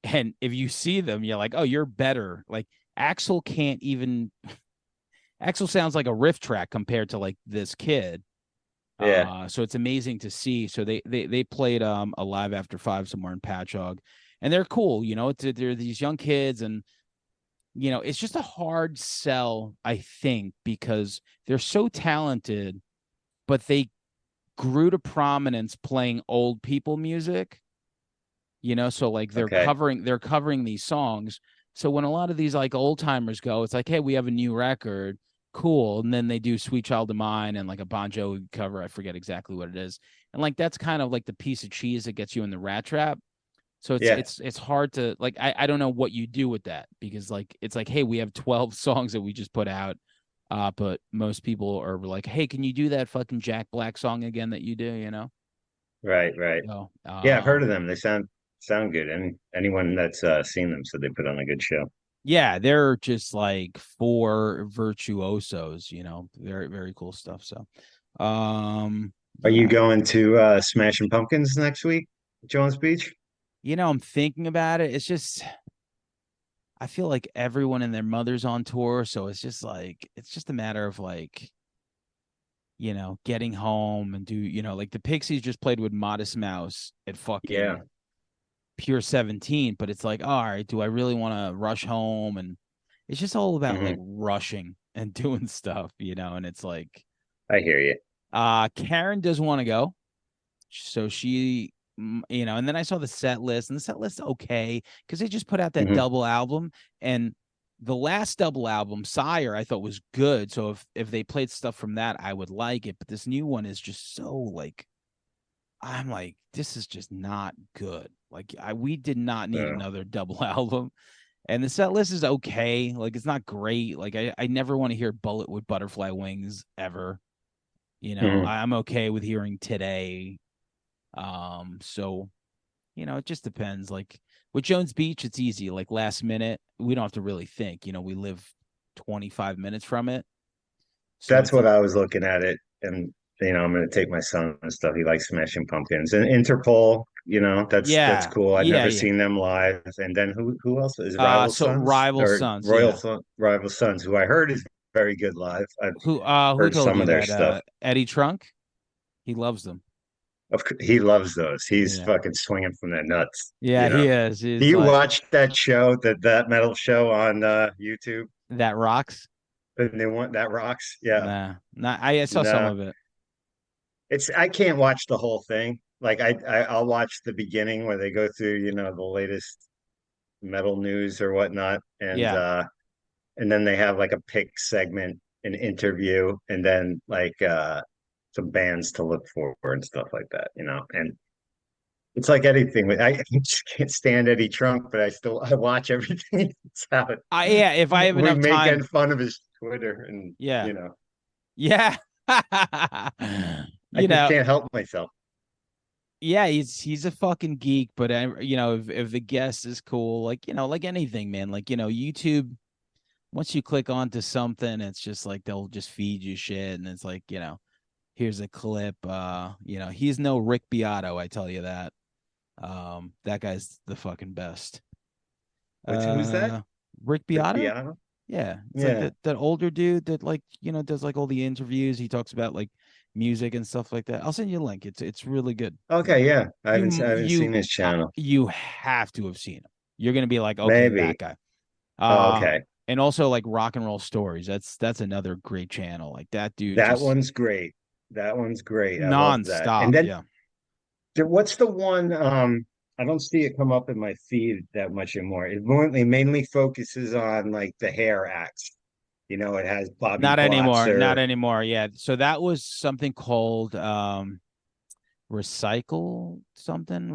And if you see them, you're like, oh, you're better. Like, Axel can't even Axel sounds like a riff track compared to like this kid. Yeah. So it's amazing to see. So they played a Live After Five somewhere in Patchogue, and they're cool. They're these young kids, and it's just a hard sell, I think, because they're so talented, but they grew to prominence playing old people music. So like Okay. they're covering these songs. So when a lot of these like old timers go, it's like, hey, we have a new record, cool, and then they do Sweet Child of Mine and like a Bon Jovi cover. I forget exactly what it is, and like that's kind of like the piece of cheese that gets you in the rat trap. So it's Yeah. it's it's hard to, like, I don't know what you do with that, because like it's like, hey, we have 12 songs that we just put out, but most people are like, hey, can you do that fucking Jack Black song again that you do? Right. Right. So Yeah, I've heard of them. They sound good. And anyone that's seen them said they put on a good show. yeah, they're just like four virtuosos, very, very cool stuff. So, Are you yeah, going to Smashing Pumpkins next week, Jones Beach? I'm thinking about it. It's just, I feel like everyone and their mother's on tour. So it's just a matter of like, getting home and like the Pixies just played with Modest Mouse at Yeah. fucking Pure 17. But it's like, all right, do I really want to rush home? And it's just all about like Hmm. rushing and doing stuff, and it's like, I hear you. Karen does want to go, so she, and then I saw the set list, and the set list okay, because they just put out that Hmm. double album, and the last double album, Sire, I thought was good. So if they played stuff from that, I would like it. But this new one is just so like, I'm like, this is just not good. Like, we did not need Uh, another double album. And the set list is okay. Like, it's not great. Like, I never want to hear Bullet with Butterfly Wings ever. mhm. I'm okay with hearing Today. So it just depends. Like with Jones Beach, it's easy. Like last minute, we don't have to really think. We live 25 minutes from it. So That's it's what like, I was looking at it. And, I'm going to take my son and stuff. He likes Smashing Pumpkins and Interpol. That's yeah, cool. I've yeah, never yeah. seen them live. And then who else is it? Rival So Sons Rival or Sons, yeah. Rival Sons, who I heard is very good live. I've Who heard told some you of their that? stuff. Eddie Trunk? He loves them. He loves those. He's Yeah. fucking swinging from the nuts. Yeah, he is. Do He's you like, watch that show, that metal show on YouTube? that rocks. The new one that rocks? Yeah. Nah. Nah, I saw some No. of it. I can't watch the whole thing. Like I'll watch the beginning where they go through, the latest metal news or whatnot, Yeah. and then they have like a pick segment, an interview, and then like some bands to look for and stuff like that. And it's like anything. I just can't stand Eddie Trunk, but I watch everything that's out. Yeah, if I have We enough make time. fun of his Twitter, and Yeah. Yeah. I you just know, can't help myself. yeah, he's a fucking geek, but if the guest is cool, like, like anything, man, like, YouTube, once you click onto something, it's just like they'll just feed you shit, and it's like, here's a clip. He's no Rick Beato, I tell you that. That guy's the fucking best. Who's that? Uh Rick Rick Beato? Beato? Yeah, it's like Yeah. that older dude that like, does like all the interviews. He talks about like music and stuff like that. I'll send you a link. It's really good. Okay, yeah. I You haven't you seen his channel. you have to have seen him. You're gonna be like, okay, that Maybe. guy. Oh, okay. And also like rock and roll stories. That's another great channel. Like that dude That just one's great. That one's great. I love that. And nonstop. then Yeah. what's the one I don't see it come up in my feed that much anymore. It mainly focuses on like the hair acts. It has Bobby Not anymore. Not Blotzer, anymore. Yeah. So that was something called recycler something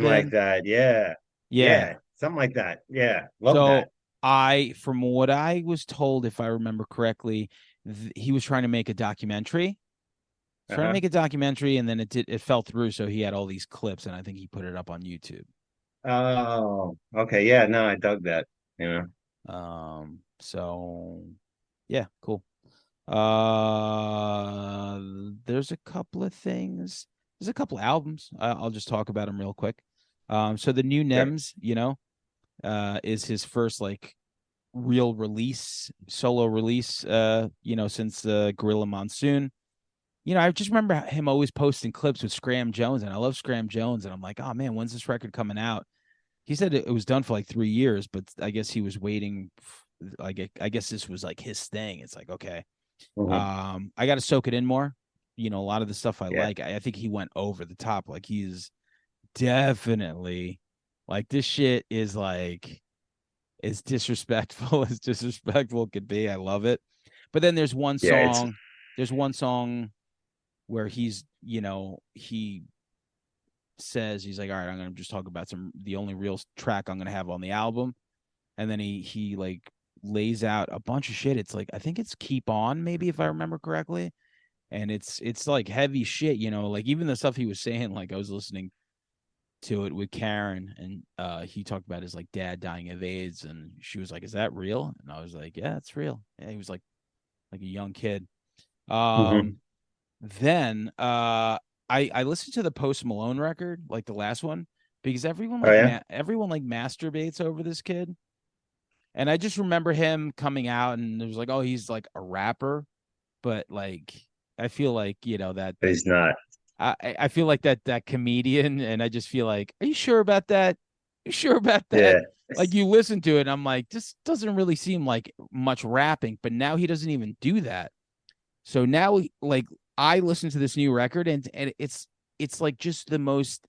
like bin. that. Yeah. Yeah. Yeah. Something like that. Yeah. Love that. So from what I was told, if I remember correctly, he was trying to make a documentary. Trying to Uh-huh. make a documentary, and then it fell through. So he had all these clips, and I think he put it up on YouTube. Oh, okay. Yeah, no, I dug that. You know. So yeah, cool. There's a couple of things. There's a couple albums. I'll just talk about them real quick. So the new Sure. Nems, is his first like real solo release, since Gorilla Monsoon. I just remember him always posting clips with Scram Jones, and I love Scram Jones, and I'm like, oh man, when's this record coming out? He said it was done for like 3 years, but I guess he was waiting. Like, I guess this was like his thing. It's like, okay, Hmm. I got to soak it in more. A lot of the stuff I Yeah. like, I think he went over the top. Like, he's definitely like, this shit is like as disrespectful as disrespectful could be. I love it. But then Yeah, it's there's one song where he says, he's like, all right, I'm gonna just talk about the only real track I'm gonna have on the album. And then he like lays out a bunch of shit. It's like, I think it's Keep On, maybe, if I remember correctly. And it's like heavy shit, like even the stuff he was saying, like I was listening to it with Karen, and he talked about his like dad dying of AIDS, and she was like, is that real? And I was like, yeah, it's real. Yeah, he was like a young kid. hmm. um then I listened to the Post Malone record, like the last one, because Oh yeah. everyone like masturbates over this kid. And I just remember him coming out, and it was like, oh, he's like a rapper, but like I feel like, But he's not. I feel like that comedian, and I just feel like, are you sure about that? You sure about that? Yeah. Like, you listen to it, and I'm like, this doesn't really seem like much rapping, but now he doesn't even do that. So now, like, I listen to this new record, and it's like just the most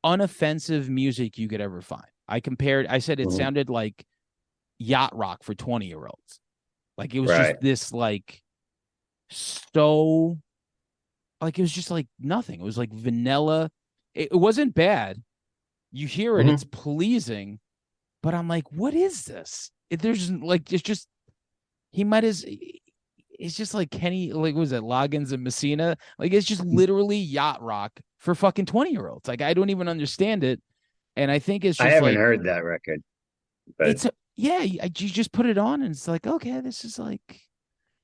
unoffensive music you could ever find. I said it Mhm. sounded like yacht rock for 20-year-olds. Like, it was just Right. this like, so like, it was just like nothing. It was like vanilla. It wasn't bad. You hear it, it's Hmm. pleasing, but I'm like, what is this? There's like, it's just, he might as it's just like Kenny, like, was it Loggins and Messina? Like, it's just literally yacht rock for fucking 20-year-olds. Like, I don't even understand it. And I think it's I just haven't like, heard that record, but yeah, you just put it on, and it's like, okay, this is like,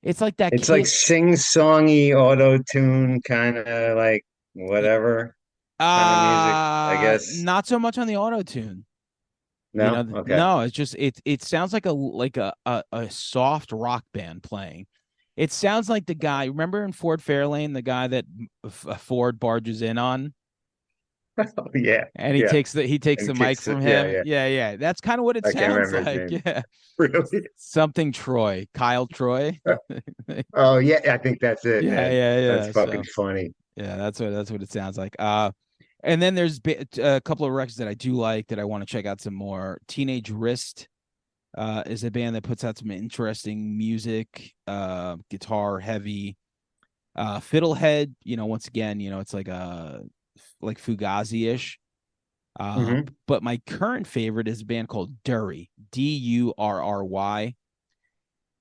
it's like that it's like kid. sing-songy auto tune kind of like whatever kind of music, I guess. Not so much on the auto tune. No? Okay. No, it's just, it sounds like a soft rock band playing. It sounds like the guy, remember in Ford Fairlane, the guy that Ford barges in on, Oh, yeah. and Yeah. he takes And the mic kicks it. from Yeah, him. yeah. Yeah, yeah. That's kind of what it I can't sounds remember his like. name. Yeah. Really? Something Troy, Kyle Troy. Oh, yeah. I think that's it, Yeah, man. yeah, That's yeah. fucking So funny. yeah, that's what it sounds like. And then there's a couple of records that I do like that I want to check out some more. Teenage Wrist is a band that puts out some interesting music, guitar heavy. Fiddlehead, once again, it's like like Fugazi-ish. Hmm. But my current favorite is a band called Durry, Durry.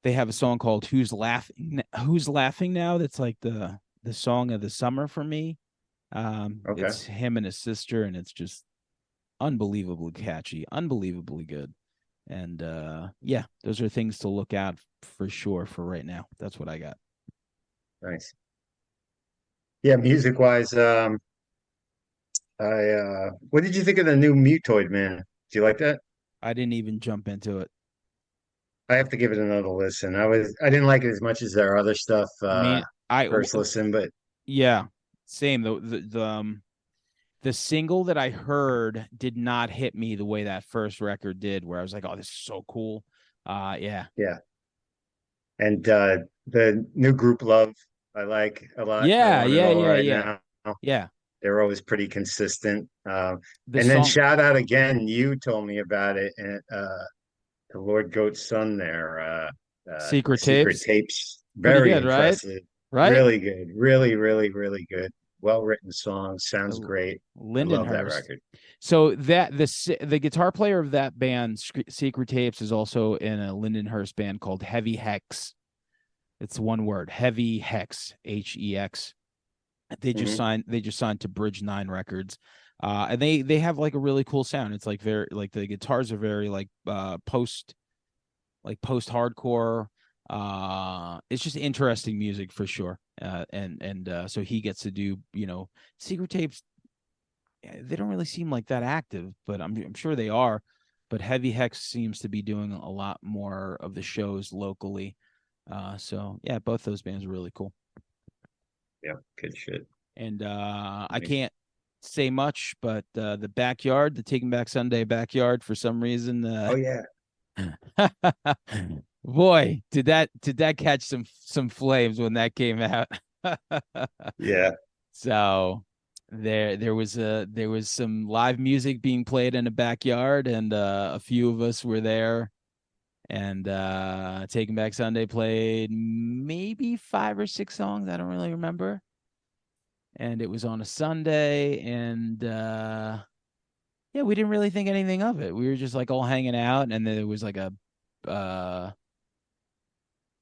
They have a song called Who's Laughing Now? That's like the song of the summer for me. Okay. It's him and his sister, and it's just unbelievably catchy, unbelievably good. And yeah, those are things to look out for sure for right now. That's what I got. Nice. Yeah, music wise, what did you think of the new Mutoid, man? Do you like that? I didn't even jump into it. I have to give it another listen. I didn't like it as much as their other stuff Me, I first listen, but yeah, same. The single that I heard did not hit me the way that first record did, where I was like, "Oh, this is so cool." Yeah, yeah. And the new group Love I like a lot. I yeah, want it yeah, all yeah, right yeah, now. yeah. They're always pretty consistent. The And then song shout out again, you told me about it, and the Lord Goat's son there, "Secret Secret Tapes," Tapes. pretty Very good, right? impressive. Right? Really good. Really, really, really good. Well written song. Sounds great. I love that Lindenhurst. record. So the guitar player of that band, Secret Tapes, is also in a Lindenhurst band called Heavy Hex. It's one word, Heavy Hex, Hex. They just Hmm. signed. They just signed to Bridge 9 Records, and they have like a really cool sound. It's like very like the guitars are very post hardcore. It's just interesting music for sure. So he gets to do Secret Tapes. They don't really seem like that active, but I'm sure they are. But Heavy Hex seems to be doing a lot more of the shows locally. So yeah, both those bands are really cool. Yeah, good shit. And I Nice. can't say much, but the backyard, the Taking Back Sunday backyard, for some reason, Oh yeah. boy, did that catch some flames when that came out. Yeah. So there was some live music being played in the backyard, and a few of us were there. And Taking Back Sunday played maybe 5 or 6 songs. I don't really remember. And it was on a Sunday, and yeah, we didn't really think anything of it. We were just like all hanging out, and then there was like a uh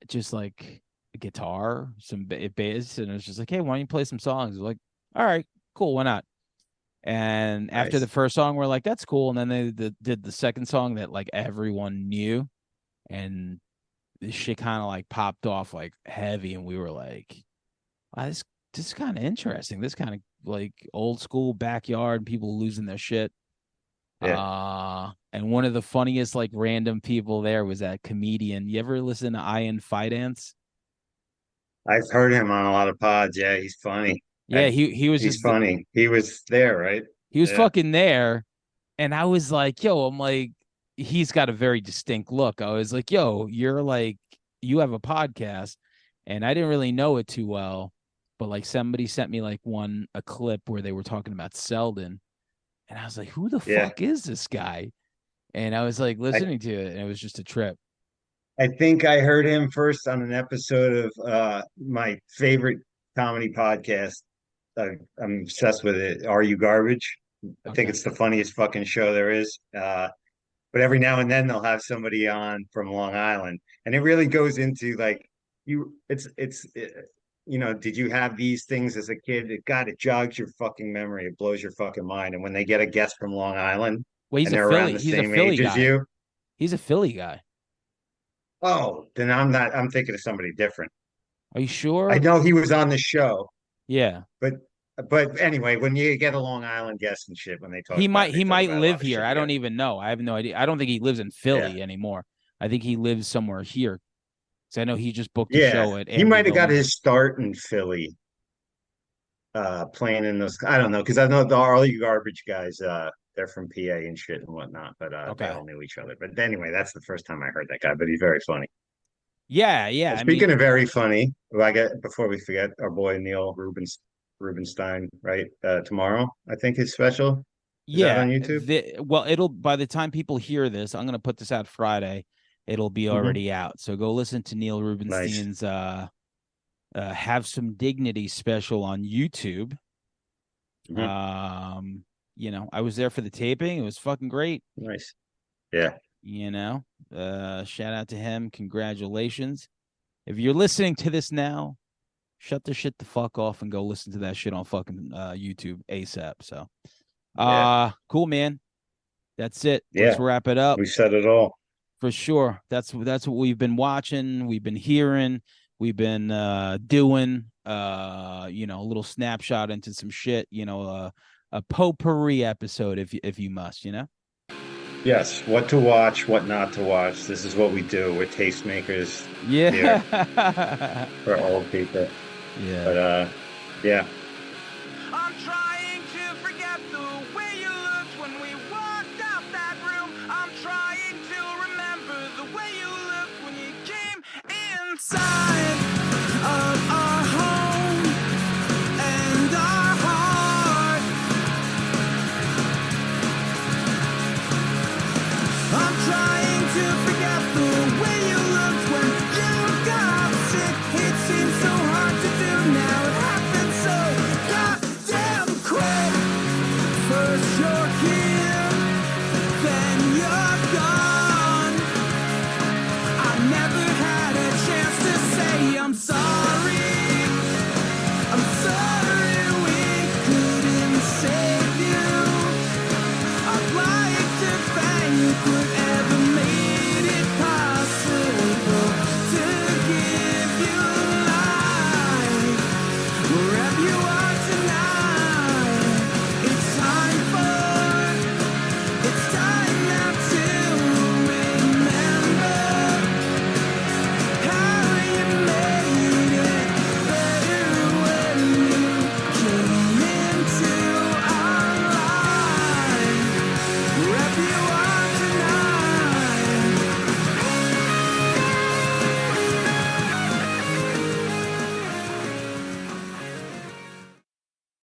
just like a guitar, some bass, and it was just like, hey, why don't you play some songs? We're like, all right, cool, why not? And after the Nice. first song, we're like, that's cool. And then did the second song that like everyone knew, and this shit kind of like popped off like heavy, and we were like, wow, this is kind of interesting. This kind of like old school backyard, people losing their shit. Yeah. And one of the funniest like random people there was that comedian. You ever listen to Ian Fidance? I've heard him on a lot of pods. Yeah, he's funny. Yeah, he was He's just funny. He was there, right? he was Yeah. fucking there, and I was like, yo, I'm like, he's got a very distinct look. I was like, yo, you're like, you have a podcast, and I didn't really know it too well, but like somebody sent me like a clip where they were talking about Selden, and I was like, who the Yeah. fuck is this guy? And I was like I listening to it, and it was just a trip. I think I heard him first on an episode of my favorite comedy podcast. I'm obsessed with it. Are You Garbage? I think Okay. it's the funniest fucking show there is. But every now and then they'll have somebody on from Long Island, and it really goes into like did you have these things as a kid? God, it jogs your fucking memory. It blows your fucking mind. And when they get a guest from Long Island Well, and they're around the He's a same Philly age as guy. you, He's a Philly guy. oh, then I'm not. I'm thinking of somebody different. Are you I sure? know he was on the show, Yeah. but anyway, when you get a Long Island guest and shit, when He they talk might about a lot live of here. shit I don't together. even know. I have no idea. I don't think he lives in Yeah, Philly anymore. I think he lives somewhere here. Because I know he just booked a yeah. show at He might have Amityville. got his start in Philly, playing in those. I don't know because I know the All You Garbage guys. They're from PA and shit and whatnot, but they Okay. all knew each other. But anyway, that's the first time I heard that guy. But he's very funny. Yeah, yeah. I mean, Speaking of very funny, well, I get before we forget our boy Neil Rubenstein, right? Tomorrow, I think his special is out yeah. on YouTube. Well, it'll by the time people hear this, I'm gonna put this out Friday. It'll be Hmm. already out. So go listen to Neil Nice. Rubenstein's Have Some Dignity special on YouTube. Hmm. Um, I was there for the taping. It was fucking great. Nice. Yeah. You know, shout out to him. Congratulations. If you're listening to this now, shut the shit the fuck off and go listen to that shit on fucking YouTube ASAP. So, Yeah. cool, man. That's it. Let's Yeah. wrap it up We said it all. for sure. That's what we've been watching. We've been hearing. We've been doing. A little snapshot into some shit. A potpourri episode, if you must. Yes, what to watch, what not to watch. This is what we do. We're tastemakers here Yeah. for old people. Yeah. But yeah. I'm trying to forget the way you looked when we walked out that room. I'm trying to remember the way you looked when you came inside of our home and our heart. I'm trying to forget the way you looked when you got sick. It seems so hard to do now. It happened so goddamn quick. First you're here,